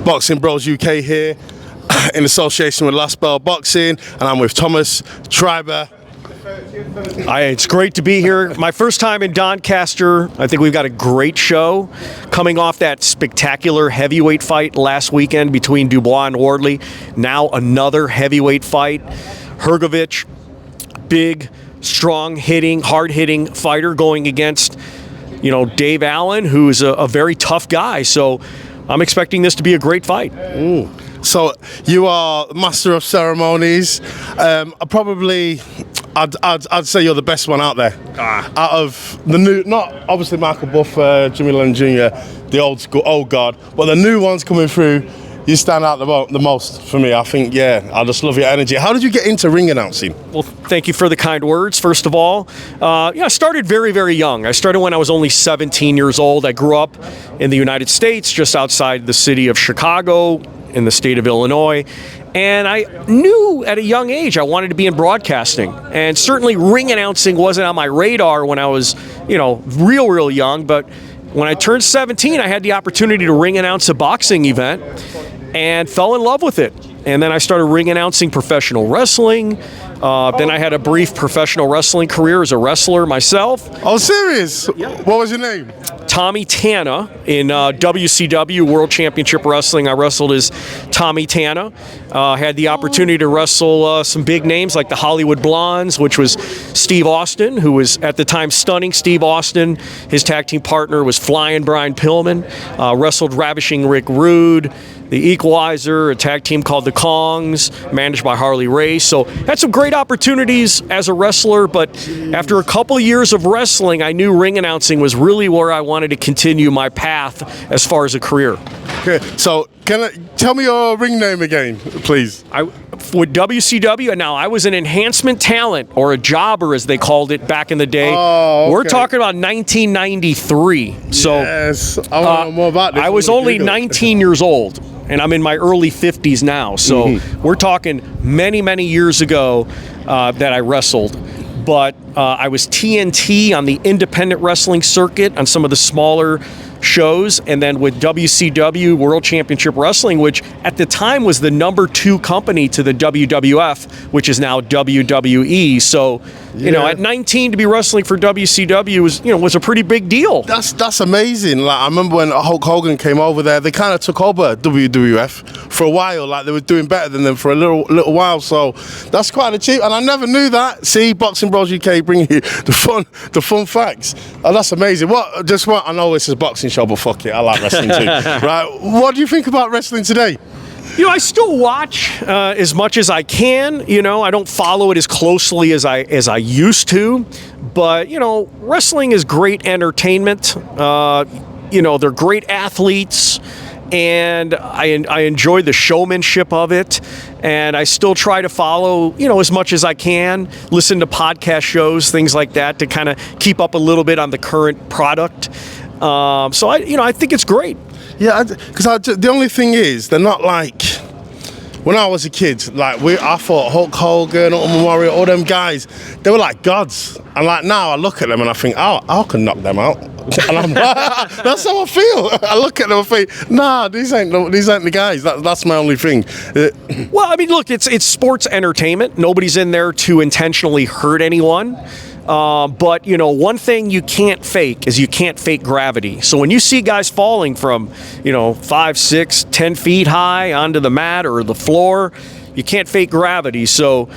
Boxing Bros UK here in association with Last Bell Boxing, and I'm with Thomas Treiber. It's great to be here. My first time in Doncaster. I think we've got a great show coming off that spectacular heavyweight fight last weekend between Dubois and Wardley. Now another heavyweight fight. Hrgovic, big, strong hitting, hard hitting fighter going against, Dave Allen, who's a very tough guy. So I'm expecting this to be a great fight. Ooh. So you are master of ceremonies. I'd say you're the best one out there. Out of the new, not obviously Michael Buffer, Jimmy Lennon Jr., the old guard, but the new ones coming through, you stand out the most for me. I think, I just love your energy. How did you get into ring announcing? Well, thank you for the kind words, first of all. I started very, very young. I started when I was only 17 years old. I grew up in the United States, just outside the city of Chicago, in the state of Illinois. And I knew at a young age I wanted to be in broadcasting. And certainly ring announcing wasn't on my radar when I was, real young. But when I turned 17, I had the opportunity to ring announce a boxing event and fell in love with it. And then I started ring announcing professional wrestling. Then I had a brief professional wrestling career as a wrestler myself. Oh, serious? Yeah. What was your name? Tommy Tana in WCW World Championship Wrestling. I wrestled as Tommy Tana. Had the opportunity to wrestle some big names like the Hollywood Blondes, which was Steve Austin, who was at the time stunning Steve Austin. His tag team partner was Flying Brian Pillman. Wrestled Ravishing Rick Rude. The Equalizer, a tag team called the Kongs, managed by Harley Race. So had some great opportunities as a wrestler, but after a couple years of wrestling, I knew ring announcing was really where I wanted to continue my path as far as a career. Okay, so tell me your ring name again, please? With WCW, now I was an enhancement talent, or a jobber as they called it back in the day. Oh, okay. We're talking about 1993. So yes, I want to know more about this. I was only 19 years old. And I'm in my early 50s now. So we're talking many, many years ago that I wrestled. But I was TNT on the independent wrestling circuit on some of the smaller shows, and then with WCW World Championship Wrestling, which at the time was the number 2 company to the WWF, which is now WWE. So, at 19 to be wrestling for WCW was a pretty big deal. That's amazing. Like, I remember when Hulk Hogan came over there, they kind of took over WWF for a while. Like, they were doing better than them for a little while. So that's quite a cheap. And I never knew that. See, Boxing Bros UK bringing you the fun facts. Oh, that's amazing. I know this is a boxing show, but fuck it, I like wrestling too. Right? What do you think about wrestling today? I still watch as much as I can. I don't follow it as closely as I used to, but wrestling is great entertainment. They're great athletes, and I enjoy the showmanship of it. And I still try to follow, as much as I can, listen to podcast shows, things like that, to kind of keep up a little bit on the current product. So I think it's great. Yeah, because the only thing is, they're not like, when I was a kid, like I thought Hulk Hogan, Ultimate Warrior, all them guys, they were like gods. And like now I look at them and I think, I can knock them out. And I'm like, that's how I feel. I look at them and think, nah, these ain't the guys. That's my only thing. Well, I mean, look, it's sports entertainment. Nobody's in there to intentionally hurt anyone. But, one thing you can't fake is you can't fake gravity. So when you see guys falling from, 5, 6, 10 feet high onto the mat or the floor, you can't fake gravity. So,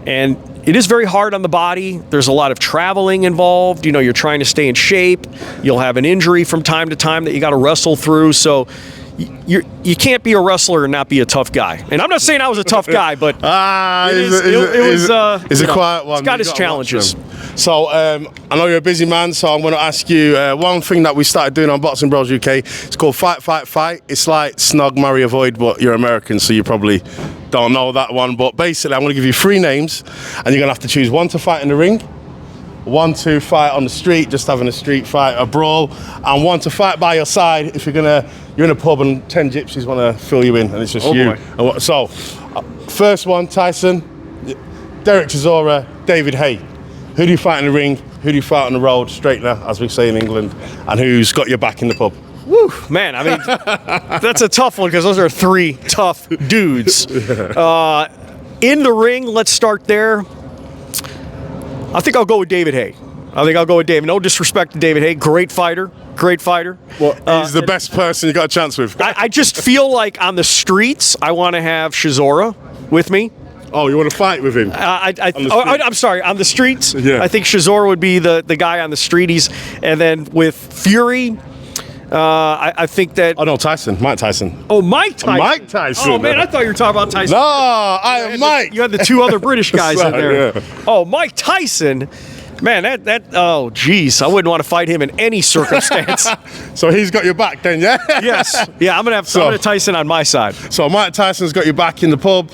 and it is very hard on the body. There's a lot of traveling involved. You're trying to stay in shape. You'll have an injury from time to time that you got to wrestle through. So you can't be a wrestler and not be a tough guy. And I'm not saying I was a tough guy, but it's a quiet one. It's got its challenges. So I know you're a busy man, so I'm going to ask you one thing that we started doing on Boxing Bros UK. It's called Fight, Fight, Fight. It's like Snog, Marry, Avoid, but you're American, so you probably don't know that one. But basically, I'm going to give you 3 names, and you're going to have to choose 1 to fight in the ring, 1 to fight on the street, just having a street fight, a brawl, and 1 to fight by your side if you're in a pub and 10 gypsies want to fill you in, and it's just you. Boy. So, first one, Tyson, Derek Chisora, David Hay. Who do you fight in the ring? Who do you fight on the road, straightener, as we say in England, and who's got your back in the pub? Whew, man, I mean, that's a tough one because those are three tough dudes. In the ring, let's start there. I think I'll go with David Haye. No disrespect to David Haye. Great fighter. Well, he's the best person you got a chance with. I just feel like on the streets, I want to have Chisora with me. Oh, you want to fight with him? I'm sorry, on the streets. Yeah. I think Chisora would be the guy on the street. And then with Fury, I think that. Oh no, Mike Tyson. Oh, Mike Tyson. Mike Tyson. Oh man, I thought you were talking about Tyson. No, I am Mike. You had the two other British guys in there. Yeah. Oh, Mike Tyson. Man, oh, geez. I wouldn't want to fight him in any circumstance. So he's got your back then, yeah? Yes. Yeah, I'm going to have Tyson on my side. So Mike Tyson's got your back in the pub.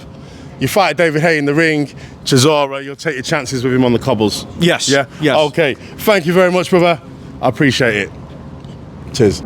You fight David Haye in the ring. Chisora, you'll take your chances with him on the cobbles. Yes. Yeah? Yes. Okay. Thank you very much, brother. I appreciate it. Cheers.